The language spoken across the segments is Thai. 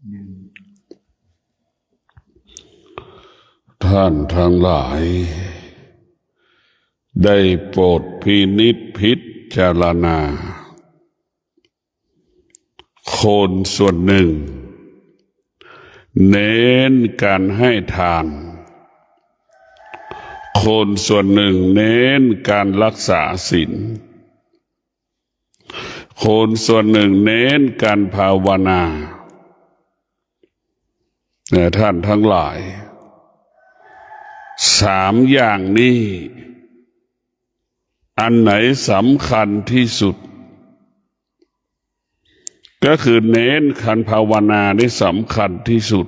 ท่านทั้งหลายได้โปรดพินิจพิจารณาคนส่วนหนึ่งเน้นการให้ทานคนส่วนหนึ่งเน้นการรักษาศีลคนส่วนหนึ่งเน้นการภาวนาแต่ท่านทั้งหลายสามอย่างนี้อันไหนสำคัญที่สุดก็คือเน้นการภาวนาได้สำคัญที่สุด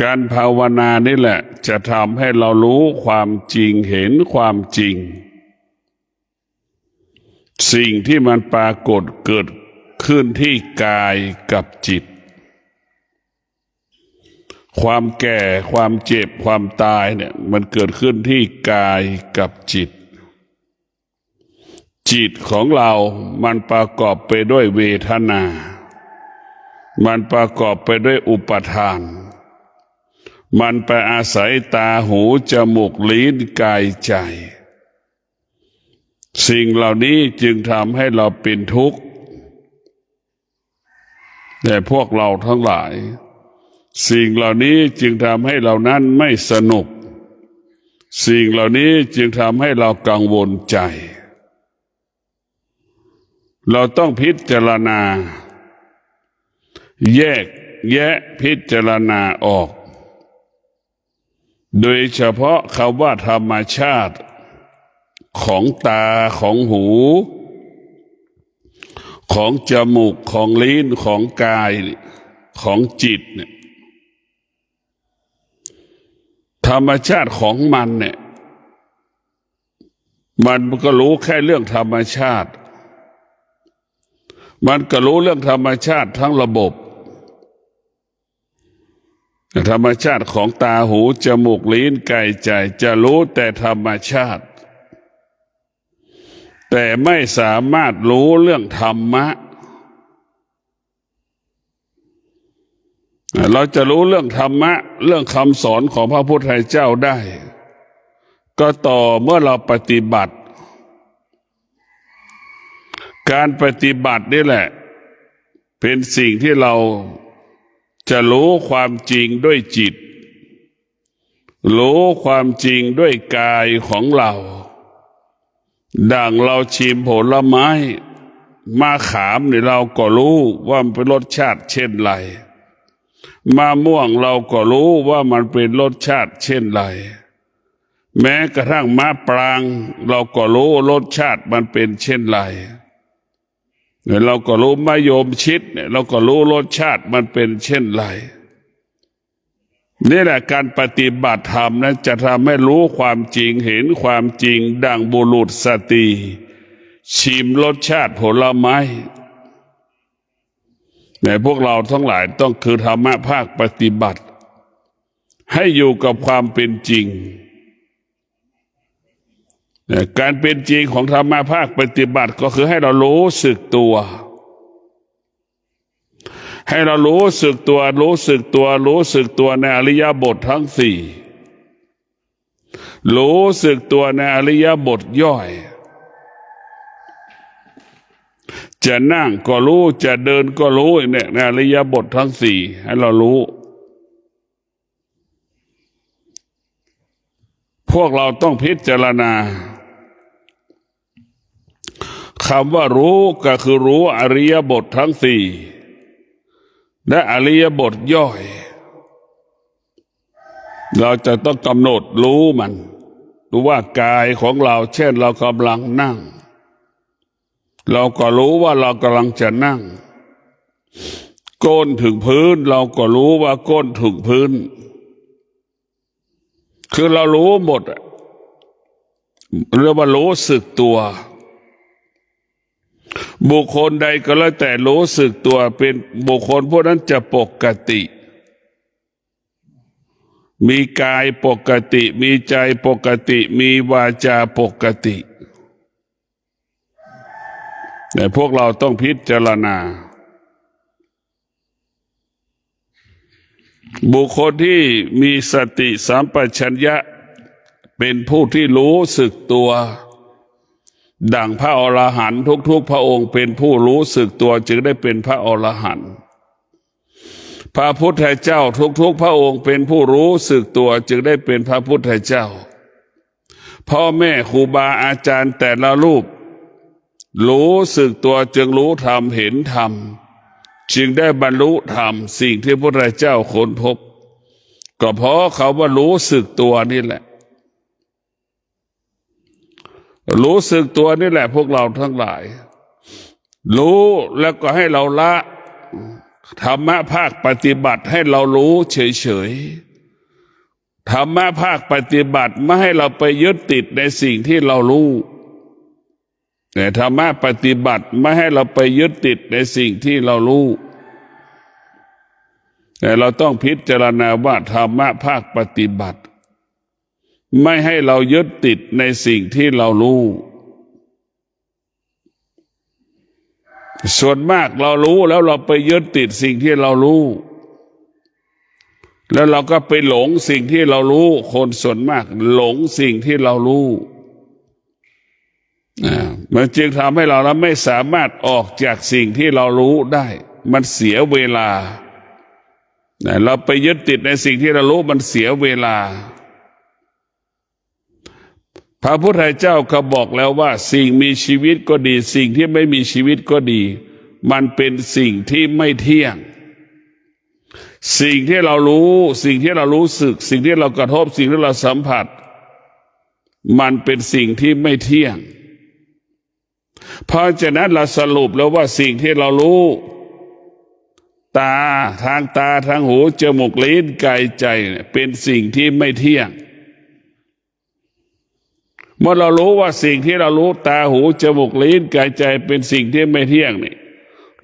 การภาวนานี่แหละจะทำให้เรารู้ความจริงเห็นความจริงสิ่งที่มันปรากฏเกิดขึ้นที่กายกับจิตความแก่ความเจ็บความตายเนี่ยมันเกิดขึ้นที่กายกับจิตจิตของเรามันประกอบไปด้วยเวทนามันประกอบไปด้วยอุปทานมันไปอาศัยตาหูจมูกลิ้นกายใจสิ่งเหล่านี้จึงทำให้เราเป็นทุกข์แต่พวกเราทั้งหลายสิ่งเหล่านี้จึงทำให้เรานั้นไม่สนุกสิ่งเหล่านี้จึงทำให้เรากังวลใจเราต้องพิจารณาแยกแยะพิจารณาออกโดยเฉพาะคำว่าธรรมชาติของตาของหูของจมูกของลิ้นของกายของจิตเนี่ยธรรมชาติของมันเนี่ยมันก็รู้แค่เรื่องธรรมชาติมันก็รู้เรื่องธรรมชาติทั้งระบบธรรมชาติของตาหูจมูกลิ้นกายใจจะรู้แต่ธรรมชาติแต่ไม่สามารถรู้เรื่องธรรมะเราจะรู้เรื่องธรรมะเรื่องคำสอนของพระพุทธเจ้าได้ก็ต่อเมื่อเราปฏิบัติการปฏิบัตินี่แหละเป็นสิ่งที่เราจะรู้ความจริงด้วยจิตรู้ความจริงด้วยกายของเราดังเราชิมผลไม้มะขามเนี่ยเราก็รู้ว่ามันเป็นรสชาติเช่นไรมะม่วงเราก็รู้ว่ามันเป็นรสชาติเช่นไรแม้กระทั่งมะปรางเราก็รู้รสชาติมันเป็นเช่นไรเราก็รู้มะยมชิดเนี่ยเราก็รู้รสชาติมันเป็นเช่นไรนี่แหละการปฏิบัติธรรมนั้นจะทำให้รู้ความจริงเห็นความจริงดังบุรุษสตรีชิมรสชาติผลไม้ในพวกเราทั้งหลายต้องคือธรรมะภาคปฏิบัติให้อยู่กับความเป็นจริงการเป็นจริงของธรรมะภาคปฏิบัติก็คือให้เรารู้สึกตัวให้เรารู้สึกตัวรู้สึกตัวรู้สึกตัวในอริยบททั้งสี่รู้สึกตัวในอริยบทย่อยจะนั่งก็รู้จะเดินก็รู้เนี่ยในอริยบททั้งสี่ให้เรารู้พวกเราต้องพิจารณาคำว่ารู้ก็คือรู้อริยบททั้งสี่และอริยบทย่อยเราจะต้องกำหนดรู้มันรู้ว่ากายของเราเช่นเรากำลังนั่งเราก็รู้ว่าเรากำลังจะนั่งก้นถึงพื้นเราก็รู้ว่าก้นถึงพื้นคือเรารู้หมดเรียกว่ารู้สึกตัวบุคคลใดก็แล้วแต่รู้สึกตัวเป็นบุคคลพวกนั้นจะปกติมีกายปกติมีใจปกติมีวาจาปกติแต่พวกเราต้องพิจารณา บุคคลที่มีสติสัมปชัญญะเป็นผู้ที่รู้สึกตัวดังพระอรหันต์ทุกๆพระองค์เป็นผู้รู้สึกตัวจึงได้เป็นพระอรหันต์พระพุทธเจ้าทุกๆพระองค์เป็นผู้รู้สึกตัวจึงได้เป็นพระพุทธเจ้าพ่อแม่ครูบาอาจารย์แต่ละรูปรู้สึกตัวจึงรู้ธรรมเห็นธรรมจึงได้บรรลุธรรมสิ่งที่พระพุทธเจ้าค้นพบก็เพราะเขาว่ารู้สึกตัวนี่แหละรู้สึกตัวนี่แหละพวกเราทั้งหลายรู้แล้วก็ให้เราละธรรมะภาคปฏิบัติให้เรารู้เฉยๆธรรมะภาคปฏิบัติไม่ให้เราไปยึดติดในสิ่งที่เรารู้แต่ธรรมะปฏิบัติไม่ให้เราไปยึดติดในสิ่งที่เรารู้แต่เราต้องพิจารณาว่าธรรมะภาคปฏิบัติไม่ให้เรายึดติดในสิ่งที่เรารู้ส่วนมากเรารู้แล้วเราไปยึดติดสิ่งที่เรารู้แล้วเราก็ไปหลงสิ่งที่เรารู้คนส่วนมากหลงสิ่งที่เรารู้มันจึงทำให้เราไม่สามารถออกจากสิ่งที่เรารู้ได้มันเสียเวลาเราไปยึดติดในสิ่งที่เรารู้มันเสียเวลาพระพุทธเจ้าก็บอกแล้วว่าสิ่งมีชีวิตก็ดีสิ่งที่ไม่มีชีวิตก็ดีมันเป็นสิ่งที่ไม่เที่ยงสิ่งที่เรารู้สิ่งที่เรารู้สึกสิ่งที่เรากระทบสิ่งที่เราสัมผัสมันเป็นสิ่งที่ไม่เที่ยงเพราะฉะนั้นเราสรุปแล้วว่าสิ่งที่เรารู้ตาทางตาทางหูจมูกลิ้นกายใจเป็นสิ่งที่ไม่เที่ยงเมื่อเรารู้ว่าสิ่งที่เรารู้ตาหูจมูกลิ้นกายใจเป็นสิ่งที่ไม่เที่ยงนี่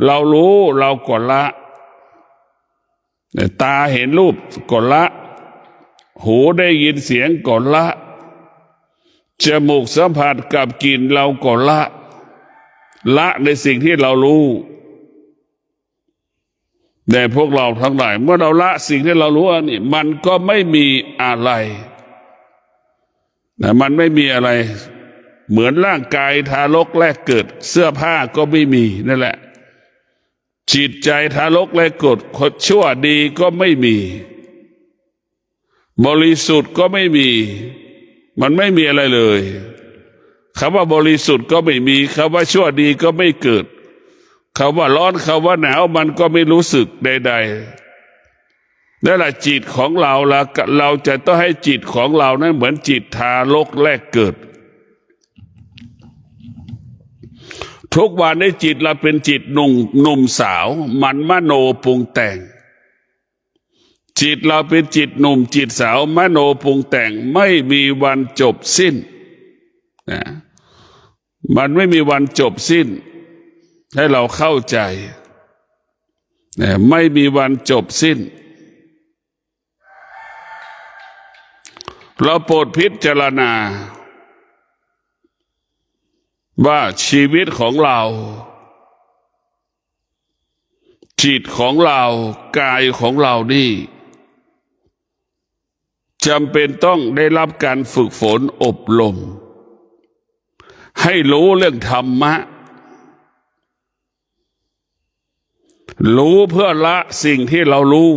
เรารู้เราก็ละตาเห็นรูปก็ละหูได้ยินเสียงก็ละจมูกสัมผัสกับกลิ่นเราก็ละในสิ่งที่เรารู้แต่พวกเราทั้งหลายเมื่อเราละสิ่งที่เรารู้นี่มันก็ไม่มีอะไรมันไม่มีอะไรเหมือนร่างกายทารกแรกเกิดเสื้อผ้าก็ไม่มีนั่นแหละจิตใจทารกแรกเกิดคนชั่วดีก็ไม่มีบริสุทธิ์ก็ไม่มีมันไม่มีอะไรเลยคำว่าบริสุทธิ์ก็ไม่มีคำว่าชั่วดีก็ไม่เกิดคำว่าร้อนคำว่าหนาวมันก็ไม่รู้สึกใดๆนั่นแหละจิตของเราละเราจะต้องให้จิตของเรานั้นเหมือนจิตทารกแรกเกิดทุกวันในจิตเราเป็นจิตหนุ่มสาวมันมโนปรุงแต่งจิตเราเป็นจิตหนุ่มจิตสาวมโนปรุงแต่งไม่มีวันจบสิ้นนะมันไม่มีวันจบสิ้นให้เราเข้าใจนะไม่มีวันจบสิ้นเราโปรดพิจารณาว่าชีวิตของเราจิตของเรากายของเรานี่จำเป็นต้องได้รับการฝึกฝนอบรมให้รู้เรื่องธรรมะรู้เพื่อละสิ่งที่เรารู้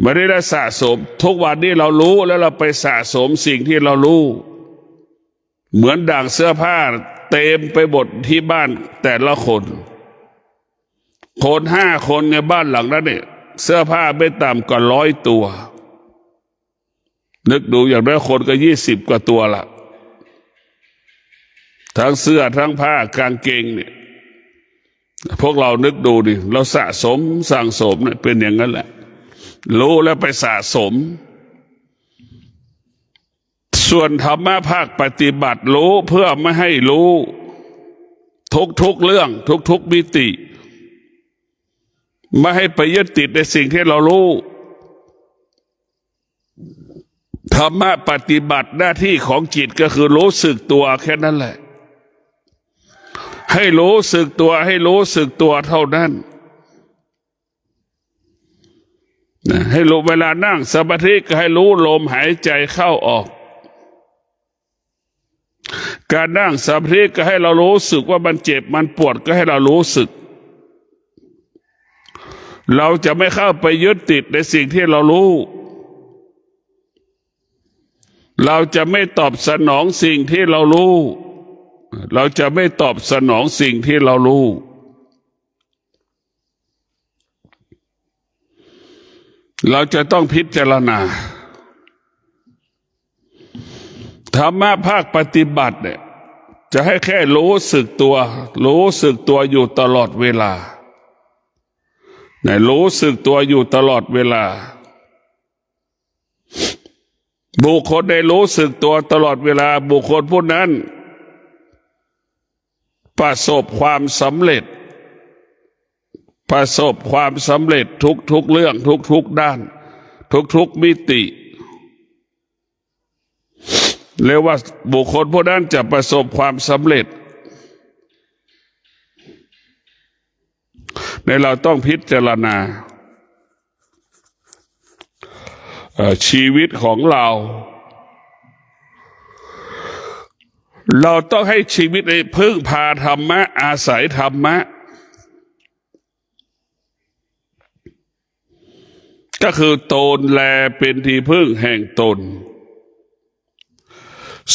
ไม่ได้สะสมทุกวันนี้เรารู้แล้วเราไปสะสมสิ่งที่เรารู้เหมือนด่างเสื้อผ้าเต็มไปหมดที่บ้านแต่ละคน5 คนในบ้านหลังนั้นเนี่ยเสื้อผ้าไม่ต่ำกว่า100 ตัวนึกดูอย่างน้อยคนก็20 กว่าตัวละทั้งเสื้อทั้งผ้ากางเกงเนี่ยพวกเรานึกดูดิเราสะสมสั่งสมเนี่ยเป็นอย่างนั้นแหละรู้แล้วไปสะสมส่วนธรรมะภาคปฏิบัติรู้เพื่อไม่ให้รู้ทุกเรื่องทุกมิติไม่ให้ไปยึดติดในสิ่งที่เรารู้ธรรมะปฏิบัติหน้าที่ของจิตก็คือรู้สึกตัวแค่นั้นแหละให้รู้สึกตัวให้รู้สึกตัวเท่านั้น ให้รู้เวลานั่งสมาธิก็ให้รู้ลมหายใจเข้าออกการนั่งสมาธิก็ให้เรารู้สึกว่ามันเจ็บมันปวดก็ให้เรารู้สึกเราจะไม่เข้าไปยึดติดในสิ่งที่เรารู้เราจะไม่ตอบสนองสิ่งที่เรารู้เราจะไม่ตอบสนองสิ่งที่เรารู้เราจะต้องพิจารณาธรรมะภาคปฏิบัติเนี่ยจะให้แค่รู้สึกตัวอยู่ตลอดเวลารู้สึกตัวอยู่ตลอดเวลาบุคคลได้รู้สึกตัวตลอดเวลาบุคคลผู้นั้นประสบความสำเร็จทุกเรื่องทุกด้านทุกมิติเรียกว่าบุคคลผู้นั้นจะประสบความสำเร็จในเราต้องพิจารณาชีวิตของเราต้องให้ชีวิตพึ่งพาธรรมะอาศัยธรรมะก็คือตนแลเป็นที่พึ่งแห่งตน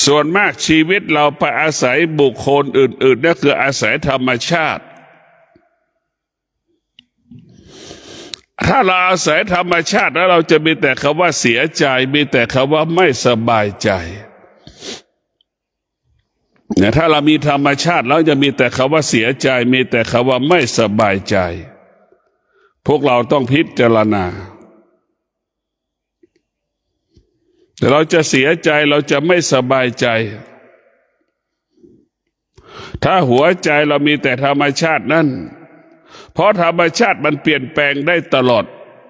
ส่วนมากชีวิตเราไปอาศัยบุคคลอื่นๆนั่นคืออาศัยธรรมชาติถ้าเราอาศัยธรรมชาติแล้วเราจะมีแต่คำว่าเสียใจมีแต่คำว่าไม่สบายใจเนี่ยถ้าเรามีธรรมชาติแล้วจะมีแต่คำว่าเสียใจมีแต่คำว่าไม่สบายใจพวกเราต้องพิจารณาแต่เราจะเสียใจเราจะไม่สบายใจถ้าหัวใจเรามีแต่ธรรมชาตินั่นเพราะธรรมชาติมันเปลี่ยนแปลงได้ตลอด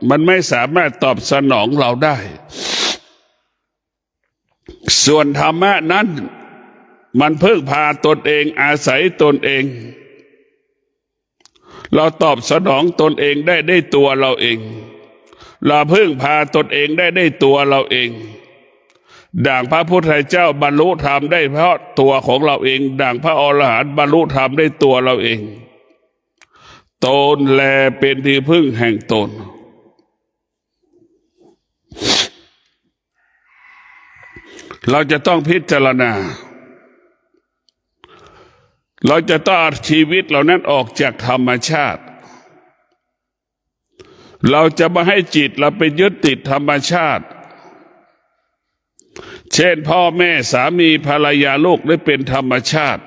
มันไม่สามารถตอบสนองเราได้ส่วนธรรมะนั้นมันพึ่งพาตนเองอาศัยตนเองเราตอบสนองตนเองได้ตัวเราเองเราพึ่งพาตนเองได้ตัวเราเองดังพระพุทธเจ้าบรรลุธรรมได้เพราะตัวของเราเองดังพระอรหันต์บรรลุธรรมได้ตัวเราเองตนแลเป็นที่พึ่งแห่งตนเราจะต้องพิจารณาเราจะต้องเอาชีวิตเหล่านั้นออกจากธรรมชาติเราจะไม่ให้จิตเราไปยึดติดธรรมชาติเช่นพ่อแม่สามีภรรยาลูกได้เป็นธรรมชาติ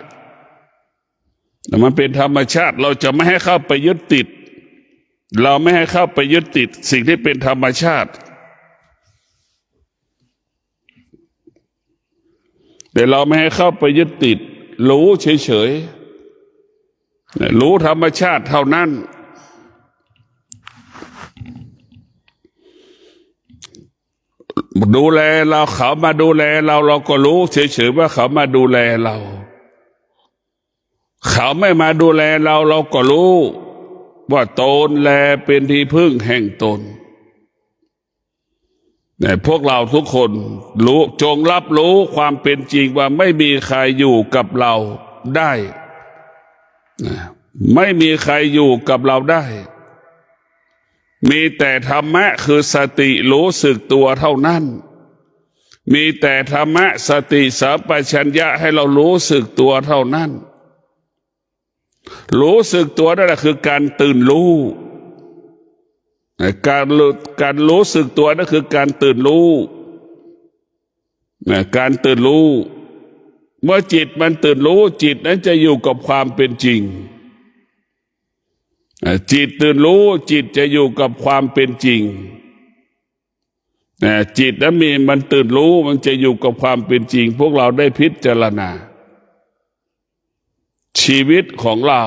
แต่มันเป็นธรรมชาติเราจะไม่ให้เข้าไปยึดติดเราไม่ให้เข้าไปยึดติดสิ่งที่เป็นธรรมชาติแต่เราไม่ให้เข้าไปยึดติดรู้เฉยๆรู้ธรรมชาติเท่านั้นดูแลเราเขามาดูแลเราก็รู้เฉยๆว่าเขามาดูแลเราเขาไม่มาดูแลเราก็รู้ว่าตนแลเป็นที่พึ่งแห่งตนแต่พวกเราทุกคนรู้จงรับรู้ความเป็นจริงว่าไม่มีใครอยู่กับเราได้ไม่มีใครอยู่กับเราได้มีแต่ธรรมะคือสติรู้สึกตัวเท่านั้นมีแต่ธรรมะสติสัมปชัญญะให้เรารู้สึกตัวเท่านั้นรู้สึกตัวนั่นแหละคือการตื่นรู้การรู้สึกตัวนั่นคือการตื่นรู้การตื่นรู้เมื่อจิตมันตื่นรู้จิตนั้นจะอยู่กับความเป็นจริงจิตตื่นรู้จิตจะอยู่กับความเป็นจริงจิตนั้นมันตื่นรู้มันจะอยู่กับความเป็นจริงพวกเราได้พิจารณาชีวิตของเรา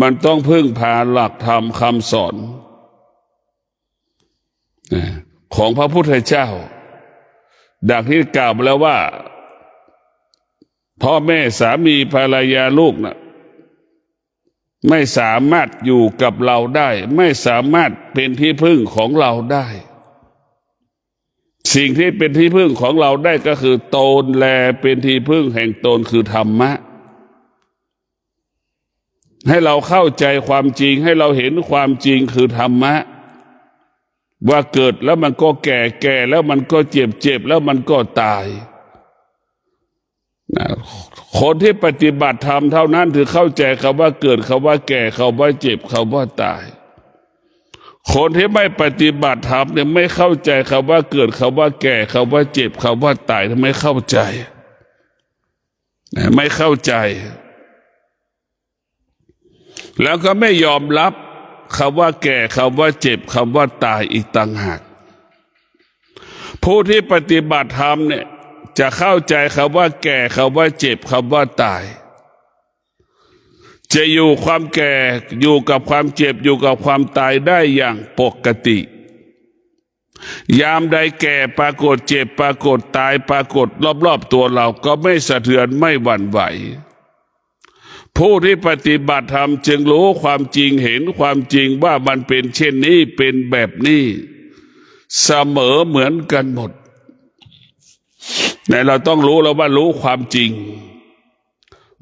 มันต้องพึ่งพาหลักธรรมคำสอนของพระพุทธเจ้าดังที่กล่าวมาแล้วว่าพ่อแม่สามีภรรยาลูกนะ ไม่สามารถอยู่กับเราได้ไม่สามารถเป็นที่พึ่งของเราได้สิ่งที่เป็นที่พึ่งของเราได้ก็คือตนแลเป็นที่พึ่งแห่งตนคือธรรมะให้เราเข้าใจความจริงให้เราเห็นความจริงคือธรรมะว่าเกิดแล้วมันก็แก่แก่แล้วมันก็เจ็บเจ็บแล้วมันก็ตายคนที่ปฏิบัติธรรมเท่านั้นถึงเข้าใจคำว่าเกิดคำว่าแก่คำว่าเจ็บคำว่าตายคนที่ไม่ปฏิบัติธรรมเนี่ยไม่เข้าใจคำว่าเกิดคำว่าแก่คำว่าเจ็บคำว่าตายไม่เข้าใจไม่เข้าใจแล้วก็ไม่ยอมรับคำว่าแก่คำว่าเจ็บคำว่าตายอีกต่างหากผู้ที่ปฏิบัติธรรมเนี่ยจะเข้าใจคำว่าแก่คำว่าเจ็บคำว่าตายจะอยู่ความแก่อยู่กับความเจ็บอยู่กับความตายได้อย่างปกติยามใดแก่ปรากฏเจ็บปรากฏตายปรากฏรอบๆตัวเราก็ไม่สะเทือนไม่หวั่นไหวผู้ที่ปฏิบัติธรรมจึงรู้ความจริงเห็นความจริงว่ามันเป็นเช่นนี้เป็นแบบนี้เสมอเหมือนกันหมดแต่เราต้องรู้แล้วว่ารู้ความจริง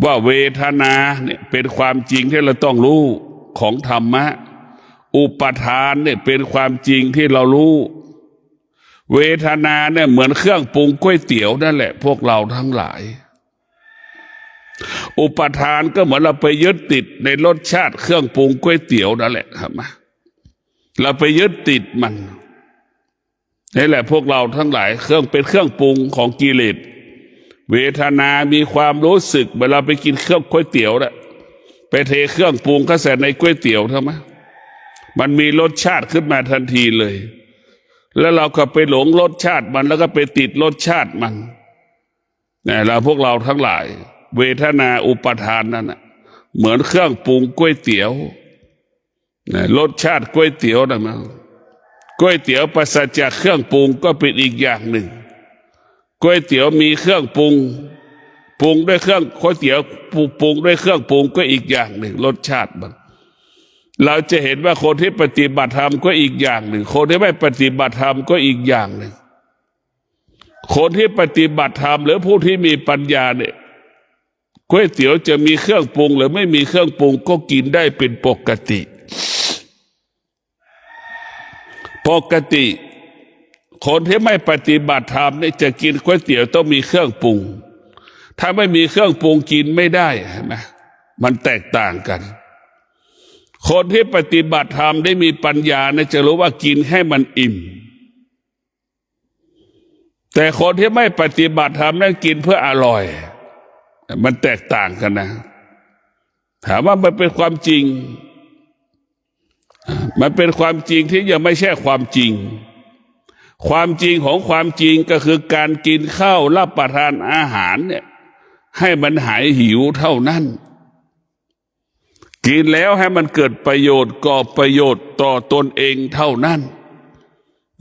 ว่าเวทนาเนี่ยเป็นความจริงที่เราต้องรู้ของธรรมะอุปทานเนี่ยเป็นความจริงที่เรารู้เวทนาเนี่ยเหมือนเครื่องปรุงก๋วยเตี๋ยวนั่นแหละพวกเราทั้งหลายอุปทานก็เหมือนเราไปยึดติดในรสชาติเครื่องปรุงก๋วยเตี๋ยวนั่นแหละครับเราไปยึดติดมันนี่แหละพวกเราทั้งหลายเป็นเครื่องปรุงของกิเลสเวทนามีความรู้สึกเวลาไปกินเครื่องก๋วยเตี๋ยวน่ะไปเทเครื่องปรุงเข้าใส่ในก๋วยเตี๋ยวทำไมมันมีรสชาติขึ้นมาทันทีเลยแล้วเราก็ไปหลงรสชาติมันแล้วก็ไปติดรสชาติมันนี่เราพวกเราทั้งหลายเวทนาอุปทานนั่นน่ะเหมือนเครื่องปรุงก๋วยเตี๋ยวรสชาติก๋วยเตี๋ยวนะมั้งก๋วยเตี๋ยวปราศจากเครื่องปรุงก็เป็นอีกอย่างหนึ่งก๋วยเตี๋ยวมีเครื่องปรุงด้วยเครื่องก๋วยเตี๋ยวปรุงด้วยเครื่องปรุงก็อีกอย่างหนึ่งรสชาติมันเราจะเห็นว่าคนที่ปฏิบัติธรรมก็อีกอย่างหนึ่งคนที่ไม่ปฏิบัติธรรมก็อีกอย่างหนึ่งคนที่ปฏิบัติธรรมหรือผู้ที่มีปัญญาเนี่ยก๋วยเตี๋ยวจะมีเครื่องปรุงหรือไม่มีเครื่องปรุงก็กินได้เป็นปกติคนที่ไม่ปฏิบัติธรรมเนี่ยจะกินก๋วยเตี๋ยวต้องมีเครื่องปรุงถ้าไม่มีเครื่องปรุงกินไม่ได้นะมันแตกต่างกันคนที่ปฏิบัติธรรมได้มีปัญญาเนี่ยจะรู้ว่ากินให้มันอิ่มแต่คนที่ไม่ปฏิบัติธรรมนั่นกินเพื่ออร่อยมันแตกต่างกันนะถามว่ามันเป็นความจริงมันเป็นความจริงที่ยังไม่ใช่ความจริงความจริงของความจริงก็คือการกินข้าวรับประทานอาหารเนี่ยให้มันหายหิวเท่านั้นกินแล้วให้มันเกิดประโยชน์ก่อประโยชน์ต่อตนเองเท่านั้น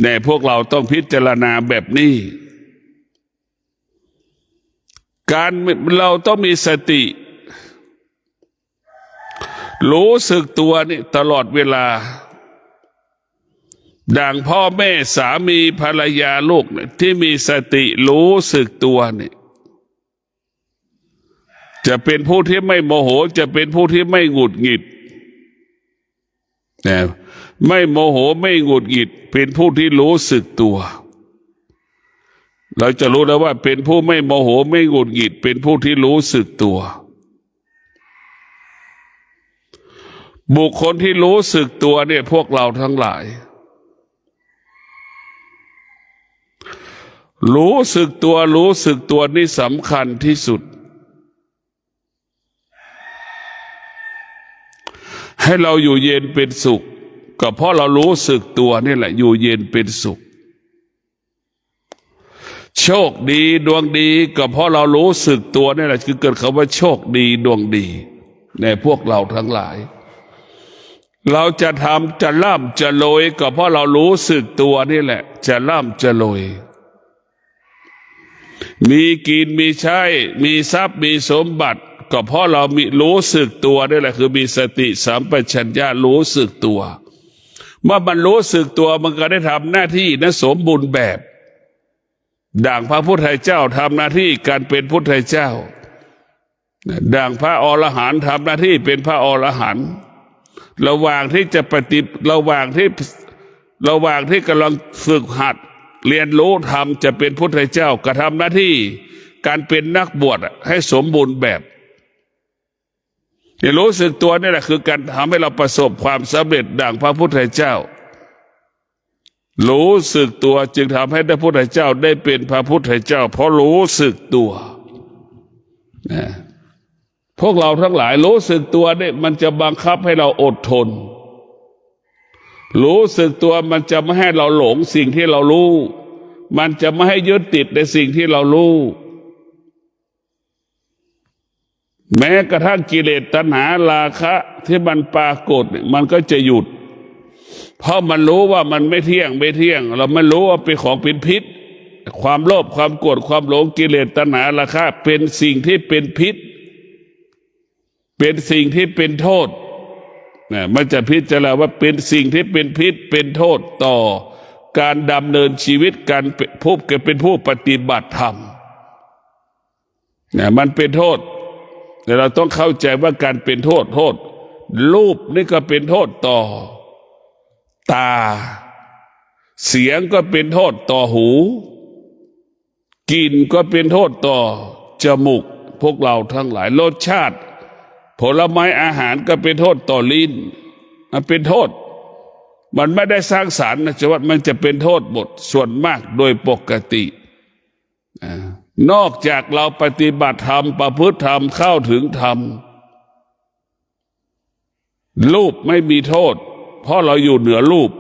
แต่พวกเราต้องพิจารณาแบบนี้เราต้องมีสติรู้สึกตัวนี่ตลอดเวลาดังพ่อแม่สามีภรรยาลูกเนี่ยที่มีสติรู้สึกตัวนี่จะเป็นผู้ที่ไม่โมโหจะเป็นผู้ที่ไม่หงุดหงิดนะไม่โมโหไม่หงุดหงิดเป็นผู้ที่รู้สึกตัวเราจะรู้แล้วว่าเป็นผู้ไม่โมโหไม่หงุดหงิดเป็นผู้ที่รู้สึกตัวบุคคลที่รู้สึกตัวเนี่ยพวกเราทั้งหลายรู้สึกตัวนี่สำคัญที่สุดให้เราอยู่เย็นเป็นสุขก็เพราะเรารู้สึกตัวนี่แหละอยู่เย็นเป็นสุขโชคดีดวงดีก็เพราะเรารู้สึกตัวนี่แหละคือเกิดคำว่าโชคดีดวงดีในพวกเราทั้งหลายเราจะทำจะร่ำจะรวยก็เพราะเรารู้สึกตัวนี่แหละจะร่ำจะรวยมีกินมีใช้มีทรัพย์มีสมบัติ ก็เพราะเรามีรู้สึกตัวนี่แหละคือมีสติสัมปชัญญะรู้สึกตัวเมื่อมันรู้สึกตัวมันก็ได้ทำหน้าที่นั้นสมบูรณ์แบบดังพระพุทธเจ้าทำหน้าที่การเป็นพุทธเจ้าดังพระอรหันต์ทำหน้าที่เป็นพระอรหันต์ระหว่างที่ระหว่างที่กำลังฝึกหัดเรียนรู้ธรรมจะเป็นพุทธเจ้าก็ทำหน้าที่การเป็นนักบวชให้สมบูรณ์แบบรู้สึกตัวนี่แหละคือการทำให้เราประสบความสำเร็จดังพระพุทธเจ้ารู้สึกตัวจึงทำให้พระพุทธเจ้าได้เป็นพระพุทธเจ้าเพราะรู้สึกตัวนะพวกเราทั้งหลายรู้สึกตัวเนี่ยมันจะบังคับให้เราอดทนรู้สึกตัวมันจะไม่ให้เราหลงสิ่งที่เรารู้มันจะไม่ให้ยึดติดในสิ่งที่เรารู้แม้กระทั่งกิเลสตัณหาราคะที่มันปรากฏมันก็จะหยุดเพราะมันรู้ว่ามันไม่เที่ยงเราไม่รู้ว่าเป็นของเป็นพิษความโลภความโกรธความหลงกิเลสตัณหาราคะเป็นสิ่งที่เป็นพิษเป็นสิ่งที่เป็นโทษมันจะพิจารณาว่าเป็นสิ่งที่เป็นพิษเป็นโทษต่อการดำเนินชีวิตการเป็นผู้ปฏิบัติธรรมมันเป็นโทษแต่เราต้องเข้าใจว่าการเป็นโทษรูปนี่ก็เป็นโทษต่อตาเสียงก็เป็นโทษต่อหูกลิ่นก็เป็นโทษต่อจมูกพวกเราทั้งหลายรสชาติผลไม้อาหารก็เป็นโทษต่อลิ้นมันเป็นโทษมันไม่ได้สร้างสรรค์นะจะว่ามันจะเป็นโทษหมดส่วนมากโดยปกตินอกจากเราปฏิบัติธรรมประพฤติธรรมเข้าถึงธรรมรูปไม่มีโทษเพราะเราอยู่เหนือรูป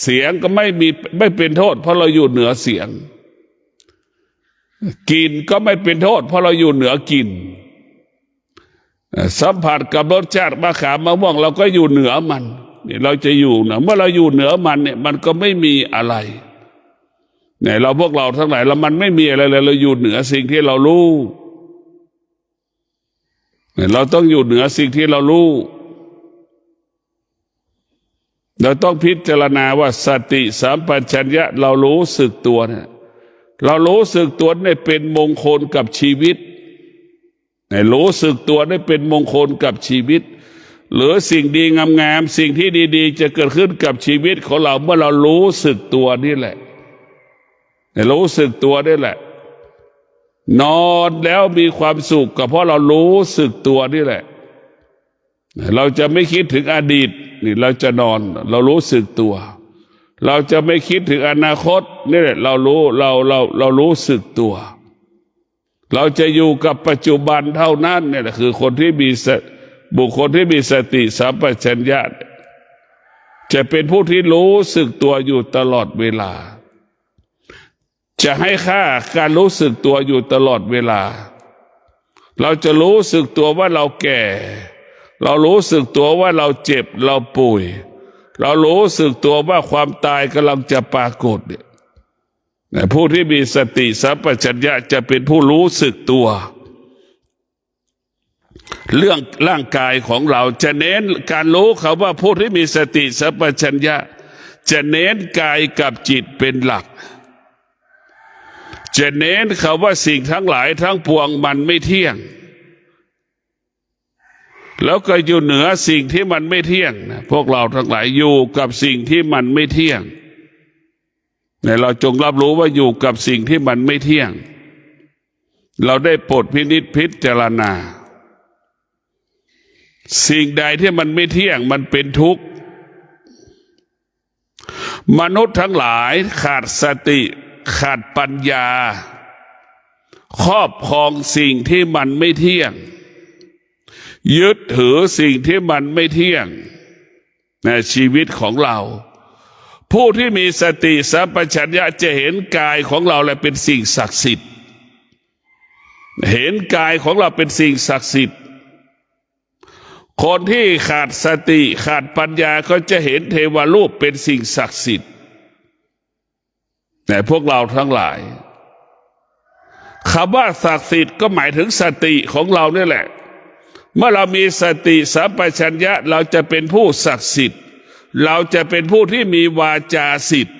เสียงก็ไม่เป็นโทษเพราะเราอยู่เหนือเสียงกลิ่นก็ไม่เป็นโทษเพราะเราอยู่เหนือกลิ่นสัมผัสกับรสชาติมะขามมะม่วงเราก็อยู่เหนือมันนี่เราจะอยู่นะเมื่อเราอยู่เหนือมันเนี่ยมันก็ไม่มีอะไรเนี่ยพวกเราทั้งหลายแล้วมันไม่มีอะไรเลยเราอยู่เหนือสิ่งที่เรารู้เนี่ยเราต้องอยู่เหนือสิ่งที่เรารู้เราต้องพิจารณาว่าสติสัมปชัญญะเรารู้สึกตัวเนี่ยเรารู้สึกตัวเนี่ยเป็นมงคลกับชีวิตเนี่ยรู้สึกตัวได้เป็นมงคลกับชีวิตหรือสิ่งดีงามๆสิ่งที่ดีๆจะเกิดขึ้นกับชีวิตของเราเมื่อเรารู้สึกตัวนี่แหละรู้สึกตัวนี่แหละนอนแล้วมีความสุขก็เพราะเรารู้สึกตัวนี่แหละเราจะไม่คิดถึงอดีตนี่เราจะนอนเรารู้สึกตัวเราจะไม่คิดถึงอนาคตนี่แหละเรารู้สึกตัวเราจะอยู่กับปัจจุบันเท่านั้นเนี่ยแหละคือบุคคลที่มีสติสัมปชัญญะจะเป็นผู้ที่รู้สึกตัวอยู่ตลอดเวลาจะให้ค่าการรู้สึกตัวอยู่ตลอดเวลาเราจะรู้สึกตัวว่าเราแก่เรารู้สึกตัวว่าเราเจ็บเราป่วยเรารู้สึกตัวว่าความตายกำลังจะปรากฏเนี่ยผู้ที่มีสติสัมปชัญญะจะเป็นผู้รู้สึกตัวเรื่องร่างกายของเราจะเน้นการรู้เขาว่าผู้ที่มีสติสัมปชัญญะจะเน้นกายกับจิตเป็นหลักจะเน้นเขาว่าสิ่งทั้งหลายทั้งปวงมันไม่เที่ยงแล้วก็อยู่เหนือสิ่งที่มันไม่เที่ยงนะพวกเราทั้งหลายอยู่กับสิ่งที่มันไม่เที่ยงเราจงรับรู้ว่าอยู่กับสิ่งที่มันไม่เที่ยงเราได้โปรดพินิจพิจารณาสิ่งใดที่มันไม่เที่ยงมันเป็นทุกข์มนุษย์ทั้งหลายขาดสติขาดปัญญาครอบครองสิ่งที่มันไม่เที่ยงยึดถือสิ่งที่มันไม่เที่ยงในชีวิตของเราผู้ที่มีสติสัมปชัญญะจะเห็นกายของเราและเป็นสิ่งศักดิ์สิทธิ์เห็นกายของเราเป็นสิ่งศักดิ์สิทธิ์คนที่ขาดสติขาดปัญญาก็จะเห็นเทวรูปเป็นสิ่งศักดิ์สิทธิ์แต่พวกเราทั้งหลาย คำว่าศักดิ์สิทธิ์ก็หมายถึงสติของเราเนี่ยแหละเมื่อเรามีสติสัมปชัญญะเราจะเป็นผู้ศักดิ์สิทธิ์เราจะเป็นผู้ที่มีวาจาสิทธิ์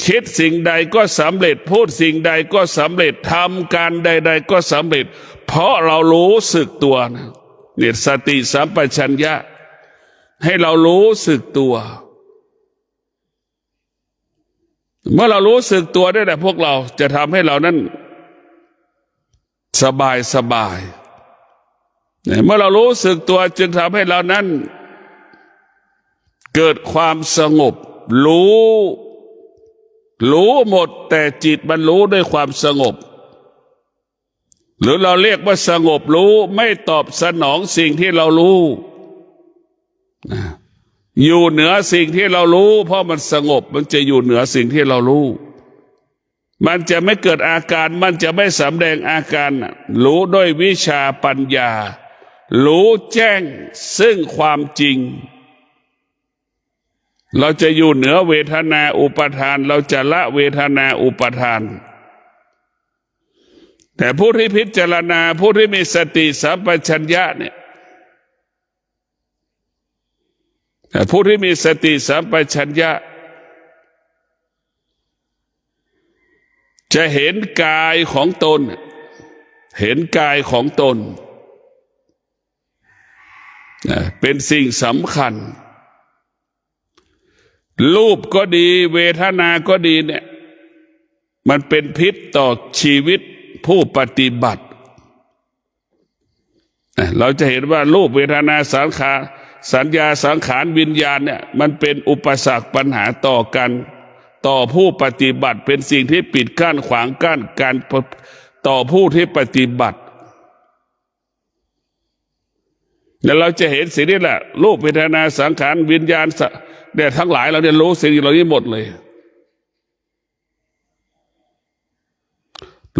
คิดสิ่งใดก็สำเร็จพูดสิ่งใดก็สำเร็จทำการใดๆก็สำเร็จเพราะเรารู้สึกตัวนะเนี่ยสติสัมปชัญญะให้เรารู้สึกตัวเมื่อเรารู้สึกตัวได้แต่พวกเราจะทำให้เรานั้นสบายเมื่อเรารู้สึกตัวจึงทำให้เรานั้นเกิดความสงบรู้หมดแต่จิตมันรู้ด้วยความสงบหรือเราเรียกว่าสงบรู้ไม่ตอบสนองสิ่งที่เรารู้อยู่เหนือสิ่งที่เรารู้เพราะมันสงบมันจะอยู่เหนือสิ่งที่เรารู้มันจะไม่เกิดอาการมันจะไม่สำแดงอาการรู้ด้วยวิชาปัญญารู้แจ้งซึ่งความจริงเราจะอยู่เหนือเวทนาอุปทานเราจะละเวทนาอุปทานแต่ผู้ที่พิจารณาผู้ที่มีสติสัมปชัญญะเนี่ยผู้ที่มีสติสัมปชัญญะจะเห็นกายของตนเห็นกายของตนเป็นสิ่งสำคัญรูปก็ดีเวทนาก็ดีเนี่ยมันเป็นพิษต่อชีวิตผู้ปฏิบัติเราจะเห็นว่ารูปเวทนาสังขารสัญญาสังขารวิญญาณเนี่ยมันเป็นอุปสรรคปัญหาต่อกันต่อผู้ปฏิบัติเป็นสิ่งที่ปิดกั้นขวางกั้นการต่อผู้ที่ปฏิบัติแล้วเราจะเห็นสิ่งนี้แหละรูปเวทนาสังขารวิญญาณเนี่ยทั้งหลายเราเนี่ยรู้สิ่งเหล่านี้หมดเลย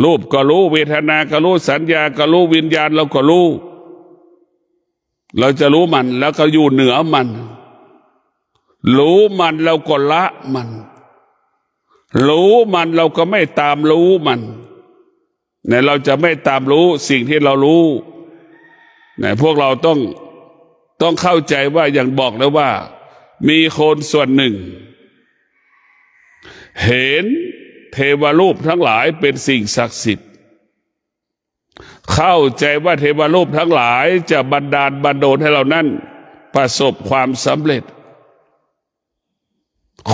รูปก็รู้เวทนาก็รู้สัญญาก็รู้วิญญาณเราก็รู้เราจะรู้มันแล้วก็อยู่เหนือมันรู้มันเราก็ละมันรู้มันเราก็ไม่ตามรู้มันเนี่ยเราจะไม่ตามรู้สิ่งที่เรารู้เนี่ยพวกเราต้องเข้าใจว่าอย่างบอกแล้วว่ามีคนส่วนหนึ่งเห็นเทวรูปทั้งหลายเป็นสิ่งศักดิ์สิทธิ์เข้าใจว่าเทวรูปทั้งหลายจะบันดลให้เรานั้นประสบความสำเร็จ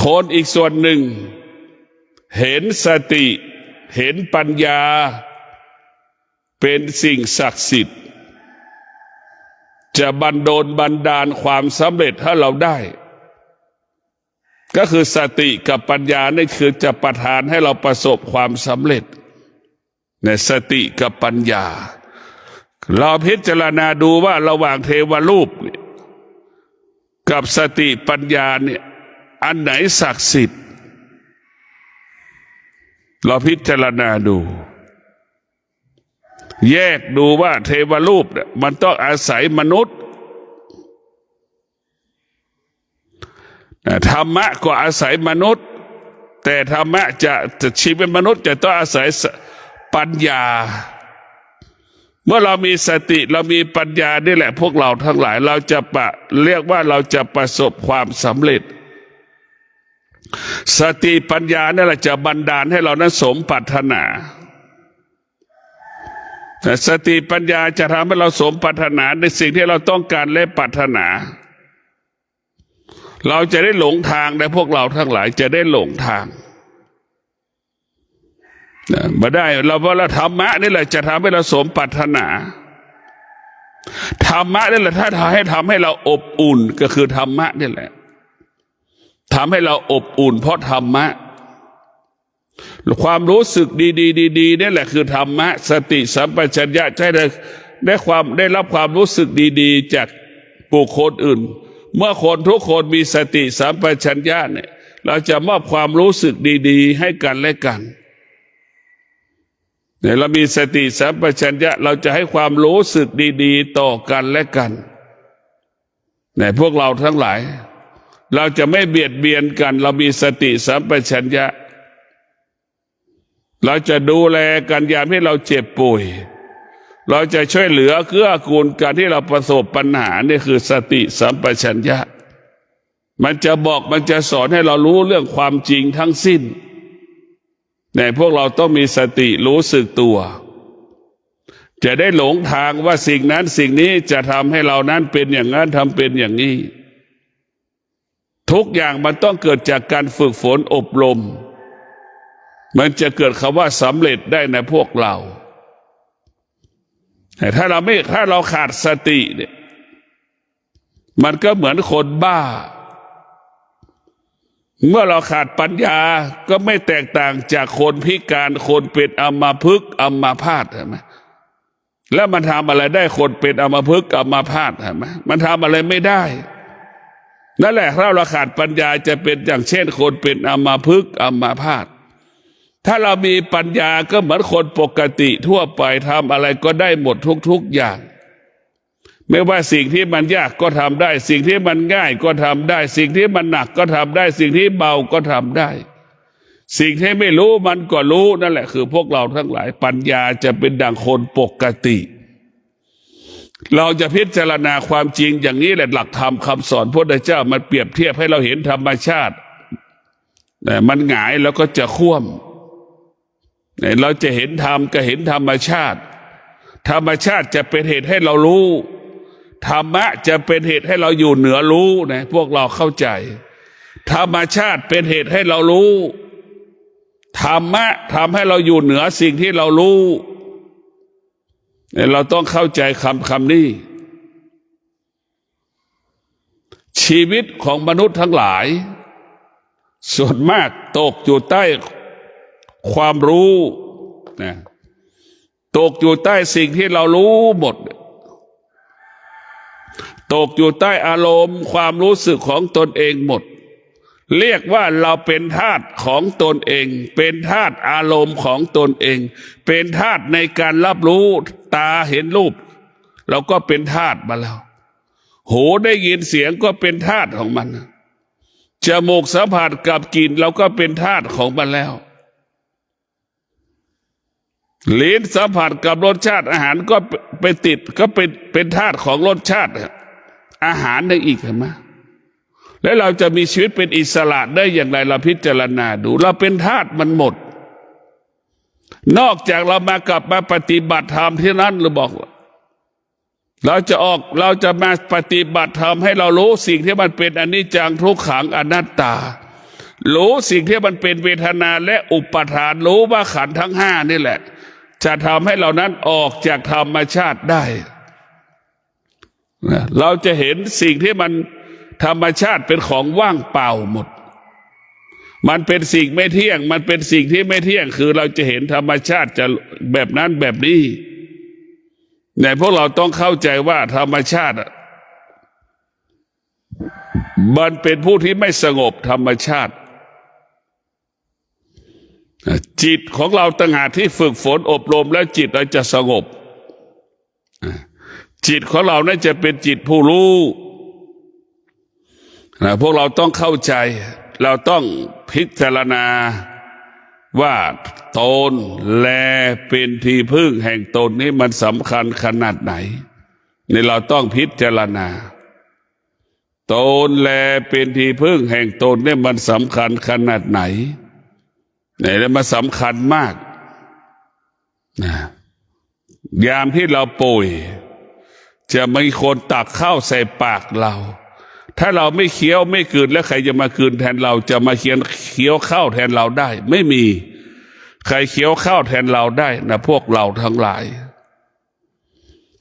คนอีกส่วนหนึ่งเห็นสติเห็นปัญญาเป็นสิ่งศักดิ์สิทธิ์จะบันดาลความสำเร็จให้เราได้ก็คือสติกับปัญญานี่คือจะประทานให้เราประสบความสำเร็จในสติกับปัญญาเราพิจารณาดูว่าระหว่างเทวรูปกับสติปัญญาเนี่ยอันไหนศักดิ์สิทธิ์เราพิจารณาดูแยกดูว่าเทวรูปเนี่ยมันต้องอาศัยมนุษย์ธรรมะก็อาศัยมนุษย์แต่ธรรมะจะชีวิตมนุษย์จะต้องอาศัยปัญญาเมื่อเรามีสติเรามีปัญญานี่แหละพวกเราทั้งหลายเราจะเรียกว่าเราจะประสบความสำเร็จสติปัญญานี่แหละจะบันดาลให้เรานั้นสมปรารถนาแต่สติปัญญาจะทำให้เราสมปรารถนาในสิ่งที่เราต้องการและปรารถนาเราจะได้หลงทางได้พวกเราทั้งหลายจะได้หลงทางมาได้เราเพราะเราธรรมะนี่แหละจะทำให้เราสมปรารถนาธรรมะนี่แหละถ้าทำให้เราอบอุ่นก็คือธรรมะนี่แหละทำให้เราอบอุ่นเพราะธรรมะความรู้สึกดีๆนี่แหละคือธรรมะสติสัมปชัญญะใช่ได้รับความรู้สึกดีๆจากบุคคลอื่นเมื่อคนทุกคนมีสติสัมปชัญญะเนี่ยเราจะมอบความรู้สึกดีๆให้กันและกันเนี่ยเรามีสติสัมปชัญญะเราจะให้ความรู้สึกดีๆต่อกันและกันเนี่ยพวกเราทั้งหลายเราจะไม่เบียดเบียนกันเรามีสติสัมปชัญญะ เราจะดูแลกันยามที่เราเจ็บป่วยเราจะช่วยเหลือเกื้อกูลการที่เราประสบปัญหานี่คือสติสัมปชัญญะมันจะบอกมันจะสอนให้เรารู้เรื่องความจริงทั้งสิ้นแต่พวกเราต้องมีสติรู้สึกตัวจะได้หลงทางว่าสิ่งนั้นสิ่งนี้จะทำให้เรานั้นเป็นอย่างนั้นทำเป็นอย่างนี้ทุกอย่างมันต้องเกิดจากการฝึกฝนอบรมมันจะเกิดคำว่าสำเร็จได้ในพวกเราแต่ถ้าเราขาดสติเนี่ยมันก็เหมือนคนบ้าเมื่อเราขาดปัญญาก็ไม่แตกต่างจากคนพิการคนเป็นอัมพฤกษ์อัมพาตใช่ไหมแล้วมันทำอะไรได้คนเป็นอัมพฤกษ์อัมพาตใช่ไหมมันทำอะไรไม่ได้นั่นแหละถ้าเราขาดปัญญาจะเป็นอย่างเช่นคนเป็นอัมพฤกษ์อัมพาตถ้าเรามีปัญญาก็เหมือนคนปกติทั่วไปทำอะไรก็ได้หมดทุกอย่างไม่ว่าสิ่งที่มันยากก็ทำได้สิ่งที่มันง่ายก็ทำได้สิ่งที่มันหนักก็ทำได้สิ่งที่เบาก็ทำได้สิ่งที่ไม่รู้มันก็รู้นั่นแหละคือพวกเราทั้งหลายปัญญาจะเป็นดังคนปกติเราจะพิจารณาความจริงอย่างนี้แหละหลักธรรมคำสอนพระพุทธเจ้ามันเปรียบเทียบให้เราเห็นธรรมชาติแต่มันหงายแล้วก็จะคว่ำเราจะเห็นธรรมก็เห็นธรรมชาติธรรมชาติจะเป็นเหตุให้เรารู้ธรรมะจะเป็นเหตุให้เราอยู่เหนือรู้นะพวกเราเข้าใจธรรมชาติเป็นเหตุให้เรารู้ธรรมะทำให้เราอยู่เหนือสิ่งที่เรารู้เราต้องเข้าใจคำนี้ชีวิตของมนุษย์ทั้งหลายส่วนมากตกอยู่ใต้ความรู้นะตกอยู่ใต้สิ่งที่เรารู้หมดตกอยู่ใต้อารมณ์ความรู้สึกของตนเองหมดเรียกว่าเราเป็นทาสของตนเองเป็นทาสอารมณ์ของตนเองเป็นทาสในการรับรู้ตาเห็นรูปเราก็เป็นทาสมาแล้วหูได้ยินเสียงก็เป็นทาสของมันจมูกสัมผัสกับกลิ่นเราก็เป็นทาสของมันแล้วลิ้นสัมผัสกับรสชาติอาหารก็ไปติดก็เป็นทาสของรสชาติอาหารได้อีกเห็นไหมแล้วเราจะมีชีวิตเป็นอิสระได้อย่างไรเราพิจารณาดูเราเป็นทาสมันหมดนอกจากเรามากลับมาปฏิบัติธรรมที่นั้นเราบอกเราจะมาปฏิบัติธรรมให้เรารู้สิ่งที่มันเป็นอนิจจังทุกขังอนัตตารู้สิ่งที่มันเป็นเวทนาและอุปทานรู้ว่าขันธ์ทั้งห้านี่แหละจะทำให้เรานั้นออกจากธรรมชาติได้เราจะเห็นสิ่งที่มันธรรมชาติเป็นของว่างเปล่าหมดมันเป็นสิ่งไม่เที่ยงมันเป็นสิ่งที่ไม่เที่ยงคือเราจะเห็นธรรมชาติจะแบบนั้นแบบนี้แต่พวกเราต้องเข้าใจว่าธรรมชาติมันเป็นผู้ที่ไม่สงบธรรมชาติจิตของเราต่างหากที่ฝึกฝนอบรมแล้วจิตเราจะสงบจิตของเรานั้นจะเป็นจิตผู้รู้พวกเราต้องเข้าใจเราต้องพิจารณาว่าตนแลเป็นที่พึ่งแห่งตนนี้มันสำคัญขนาดไหนนี่เราต้องพิจารณาตนแลเป็นที่พึ่งแห่งตนนี่มันสำคัญขนาดไหนเนี่ยมันสำคัญมากนะยามที่เราป่วยจะมีคนตักข้าวใส่ปากเราถ้าเราไม่เคี้ยวไม่กลืนแล้วใครจะมาคืนแทนเราจะมาเคี้ยวข้าวแทนเราได้ไม่มีใครเคี้ยวข้าวแทนเราได้นะพวกเราทั้งหลาย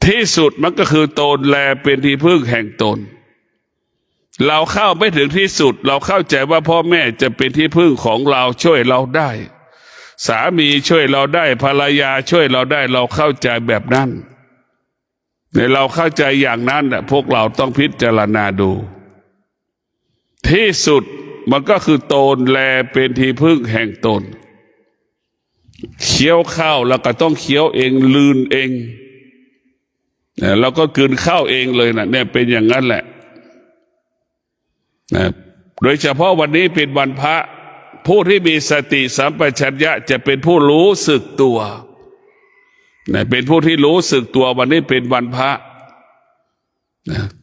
ที่สุดมันก็คือตนแลเป็นที่พึ่งแห่งตนเราเข้าไม่ถึงที่สุดเราเข้าใจว่าพ่อแม่จะเป็นที่พึ่งของเราช่วยเราได้สามีช่วยเราได้ภรรยาช่วยเราได้เราเข้าใจแบบนั้นในเราเข้าใจอย่างนั้นน่ะพวกเราต้องพิจารณาดูที่สุดมันก็คือตนแลเป็นที่พึ่งแห่งตนเคี้ยวข้าวแล้วก็ต้องเคี้ยวเองลืนเองเราก็กลืนข้าวเองเลยนะเนี่ยเป็นอย่างนั้นแหละโดยเฉพาะวันนี้เป็นวันพระ ผู้ที่มีสติสัมปชัญญะจะเป็นผู้รู้สึกตัวเป็นผู้ที่รู้สึกตัววันนี้เป็นวันพระ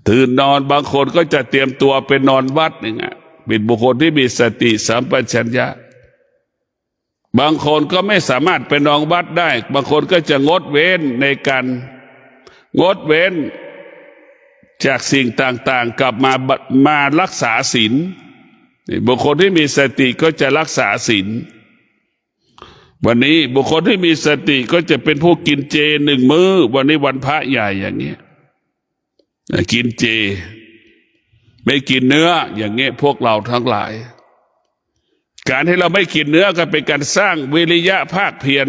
ตื่นนอนบางคนก็จะเตรียมตัวเป็นนอนวัดอย่างเงี้ยเป็นบุคคลที่มีสติสัมปชัญญะบางคนก็ไม่สามารถไปนอนวัดได้บางคนก็จะงดเว้นในการงดเว้นจากสิ่งต่างๆกลับมารักษาศีลบุคคลที่มีสติก็จะรักษาศีลวันนี้บุคคลที่มีสติก็จะเป็นผู้กินเจ1 มื้อวันนี้วันพระใหญ่อย่างเงี้ยกินเจไม่กินเนื้ออย่างเงี้ยพวกเราทั้งหลายการที่เราไม่กินเนื้อก็เป็นการสร้างวิริยะภาคเพียร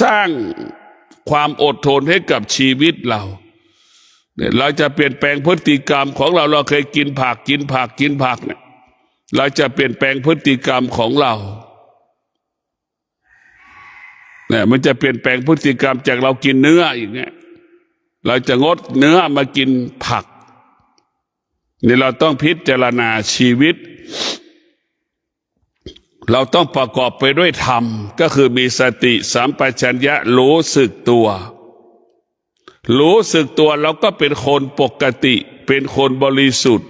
สร้างความอดทนให้กับชีวิตเราเราจะเปลี่ยนแปลงพฤติกรรมของเราเคยกินผักเนี่ยเราจะเปลี่ยนแปลงพฤติกรรมของเราเนี่ยมันจะเปลี่ยนแปลงพฤติกรรมจากเรากินเนื้ออย่างเงี้ยเราจะงดเนื้อมากินผักนี่เราต้องพิจารณาชีวิตเราต้องประกอบไปด้วยธรรมก็คือมีสติสัมปชัญญะรู้สึกตัวเราก็เป็นคนปกติเป็นคนบริสุทธิ์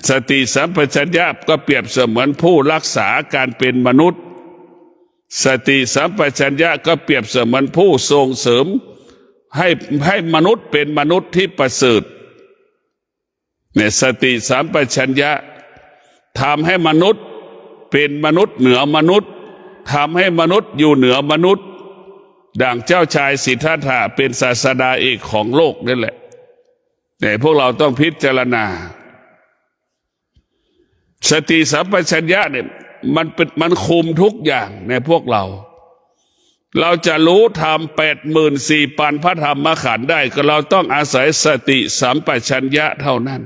สติสัมปชัญญะก็เปรียบเสมือนผู้รักษาการเป็นมนุษย์สติสัมปชัญญะก็เปรียบเสมือนผู้ส่งเสริมให้มนุษย์เป็นมนุษย์ที่ประเสริฐเนี่ยสติสัมปชัญญะทำให้มนุษย์เป็นมนุษย์เหนือมนุษย์ทำให้มนุษย์อยู่เหนือมนุษย์ดังเจ้าชายสิทธัตถะเป็นศาสดาเอกของโลกนั่นแหละแต่พวกเราต้องพิจารณาสติสัมปชัญญะเนี่ยมันคุมทุกอย่างในพวกเราจะรู้ธรรม84,000 พระธรรมขันธ์ได้ก็เราต้องอาศัยสติสัมปชัญญะเท่านั้น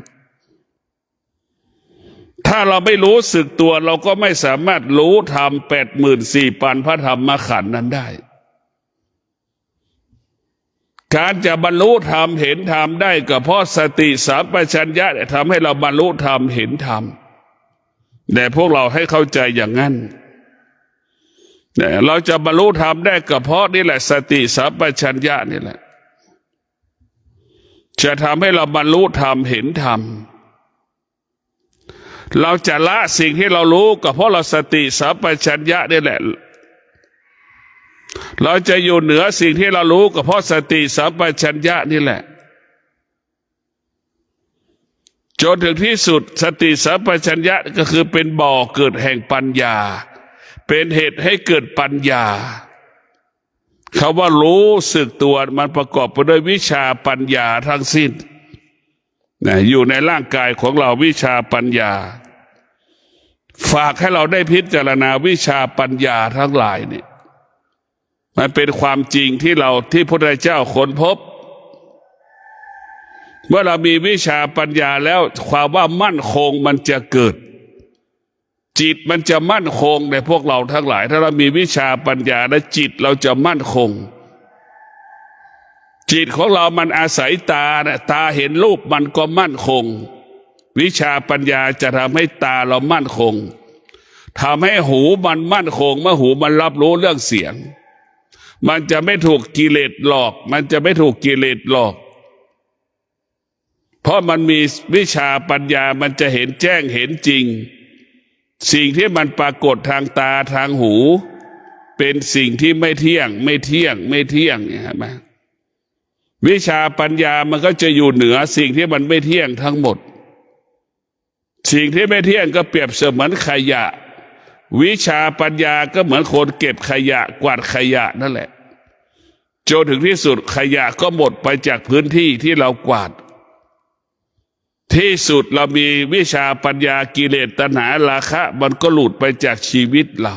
ถ้าเราไม่รู้สึกตัวเราก็ไม่สามารถรู้ธรรม84,000 พระธรรมขันธ์นั้นได้การจะบรรลุธรรมเห็นธรรมได้ก็เพราะสติสัมปชัญญะทำให้เราบรรลุธรรมเห็นธรรมแต่พวกเราให้เข้าใจอย่างนั้นเราจะบรรลุธรรมได้ก็เพราะนี่แหละสติสัมปชัญญะนี่แหละจะทำให้เราบรรลุธรรมเห็นธรรมเราจะละสิ่งที่เรารู้ก็เพราะเราสติสัมปชัญญะนี่แหละเราจะอยู่เหนือสิ่งที่เรารู้ก็เพราะสติสัมปชัญญะนี่แหละจนถึงที่สุดสติสัมปชัญญะก็คือเป็นบ่อเกิดแห่งปัญญาเป็นเหตุให้เกิดปัญญาคำว่ารู้สึกตัวมันประกอบไปด้วยวิชาปัญญาทั้งสิ้นอยู่ในร่างกายของเราวิชาปัญญาฝากให้เราได้พิจารณาวิชาปัญญาทั้งหลายนี่มันเป็นความจริงที่พระพุทธเจ้าค้นพบเมื่อเรามีวิชาปัญญาแล้วความว่ามั่นคงมันจะเกิดจิตมันจะมั่นคงในพวกเราทั้งหลายถ้าเรามีวิชาปัญญาและจิตเราจะมั่นคงจิตของเรามันอาศัยตานะตาเห็นรูปมันก็มั่นคงวิชาปัญญาจะทำให้ตาเรามั่นคงทำให้หูมันมั่นคงเมื่อหูมันรับรู้เรื่องเสียงมันจะไม่ถูกกิเลสหลอกเพราะมันมีวิชาปัญญามันจะเห็นแจ้งเห็นจริงสิ่งที่มันปรากฏทางตาทางหูเป็นสิ่งที่ไม่เที่ยงเนี่ยเห็นไหมวิชาปัญญามันก็จะอยู่เหนือสิ่งที่มันไม่เที่ยงทั้งหมดสิ่งที่ไม่เที่ยงก็เปรียบเสมือนขยะวิชาปัญญาก็เหมือนคนเก็บขยะกวาดขยะนั่นแหละจนถึงที่สุดขยะก็หมดไปจากพื้นที่ที่เรากวาดที่สุดเรามีวิชาปัญญากิเลสตัณหาราคะมันก็หลุดไปจากชีวิตเรา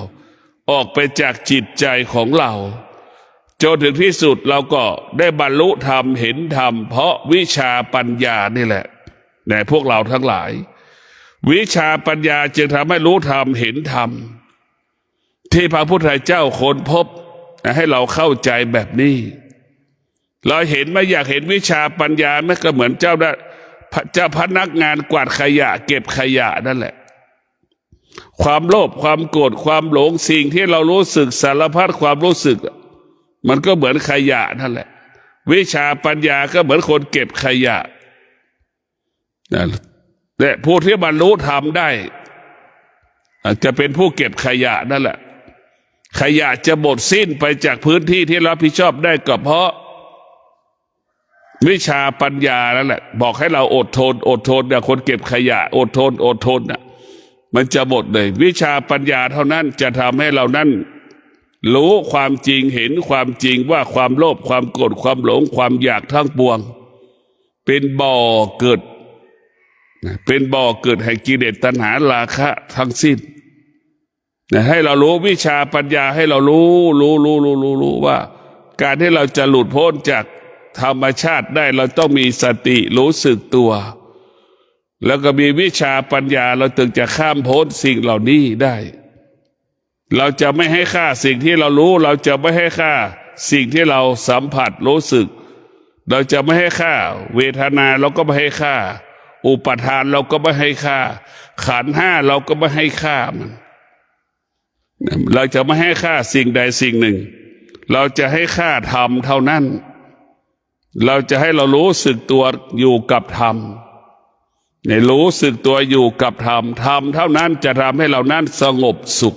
ออกไปจากจิตใจของเราจนถึงที่สุดเราก็ได้บรรลุธรรมเห็นธรรมเพราะวิชาปัญญานี่แหละในพวกเราทั้งหลายวิชาปัญญาจึงทำให้รู้ธรรมเห็นธรรมที่พระพุทธเจ้าค้นพบให้เราเข้าใจแบบนี้เราเห็นไม่อยากเห็นวิชาปัญญาไม่ก็เหมือนเจ้าพนักงานกวาดขยะเก็บขยะนั่นแหละ ความโลภความโกรธความหลงสิ่งที่เรารู้สึกสารพัดความรู้สึกมันก็เหมือนขยะนั่นแหละวิชาปัญญาก็เหมือนคนเก็บขยะแต่ผู้ที่บรรลุธรรมได้จะเป็นผู้เก็บขยะนั่นแหละขยะจะหมดสิ้นไปจากพื้นที่ที่รับผิดชอบได้ก็เพราะวิชาปัญญานั่นแหละบอกให้เราอดทนอดทนเนี่ยคนเก็บขยะอดทนอดทนน่ะมันจะหมดเลยวิชาปัญญาเท่านั้นจะทำให้เรานั้นรู้ความจริงเห็นความจริงว่าความโลภความโกรธความหลงความอยากทั้งปวงเป็นบ่อเกิดแห่งกิเลสตัณหาราคะทั้งสิ้นให้เรารู้วิชาปัญญาให้เรารู้ว่าการที่เราจะหลุดพ้นจากธรรมชาติได้เราต้องมีสติรู้สึกตัวแล้วก็มีวิชาปัญญาเราถึงจะข้ามพ้นสิ่งเหล่านี้ได้เราจะไม่ให้ค่าสิ่งที่เรารู้เราจะไม่ให้ค่าสิ่งที่เราสัมผัสรู้สึกเราจะไม่ให้ค่าเวทนาเราก็ไม่ให้ค่าอุปทานเราก็ไม่ให้ค่าขันธ์ห้าเราก็ไม่ให้ค่ามันเราจะไม่ให้ค่าสิ่งใดสิ่งหนึ่งเราจะให้ค่าธรรมเท่านั้นเราจะให้เรารู้สึกตัวอยู่กับธรรมในรู้สึกตัวอยู่กับธรรมธรรมเท่านั้นจะทำให้เรานั้นสงบสุข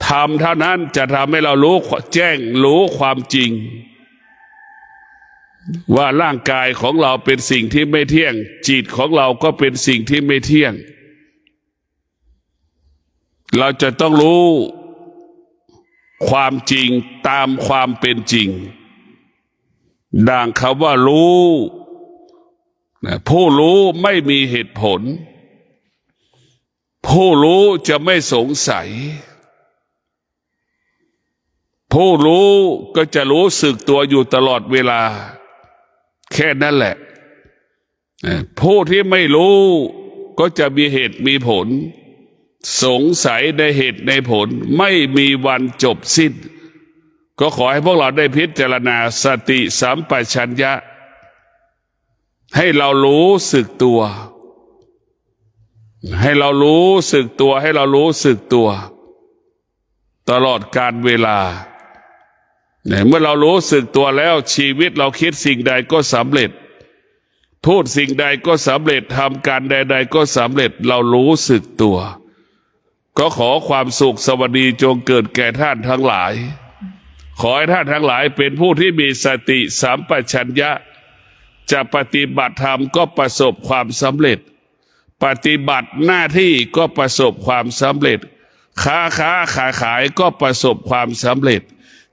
ธรรมเท่านั้นจะทำให้เรารู้แจ้งรู้ความจริงว่าร่างกายของเราเป็นสิ่งที่ไม่เที่ยงจิตของเราก็เป็นสิ่งที่ไม่เที่ยงเราจะต้องรู้ความจริงตามความเป็นจริงดังคำว่ารู้ผู้รู้ไม่มีเหตุผลผู้รู้จะไม่สงสัยผู้รู้ก็จะรู้สึกตัวอยู่ตลอดเวลาแค่นั้นแหละผู้ที่ไม่รู้ก็จะมีเหตุมีผลสงสัยในเหตุในผลไม่มีวันจบสิ้นก็ขอให้พวกเราได้พิจารณาสติสัมปชัญญะให้เรารู้สึกตัวให้เรารู้สึกตัวให้เรารู้สึกตัวตลอดกาลเวลาเมื่อเรารู้สึกตัวแล้วชีวิตเราคิดสิ่งใดก็สำเร็จพูดสิ่งใดก็สำเร็จทำการใดๆก็สำเร็จเรารู้สึกตัวก็ขอความสุขสวัสดีจงเกิดแก่ท่านทั้งหลายขอให้ท่านทั้งหลายเป็นผู้ที่มีสติสัมปชัญญะจะปฏิบัติธรรมก็ประสบความสำเร็จปฏิบัติหน้าที่ก็ประสบความสำเร็จค้าขายก็ประสบความสำเร็จ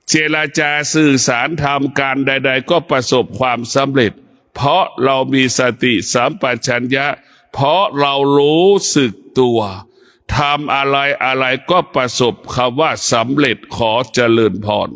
เจรจาสื่อสารทำการใดๆก็ประสบความสำเร็จเพราะเรามีสติสัมปชัญญะเพราะเรารู้สึกตัวทำอะไรก็ประสบคำว่าสำเร็จขอเจริญพร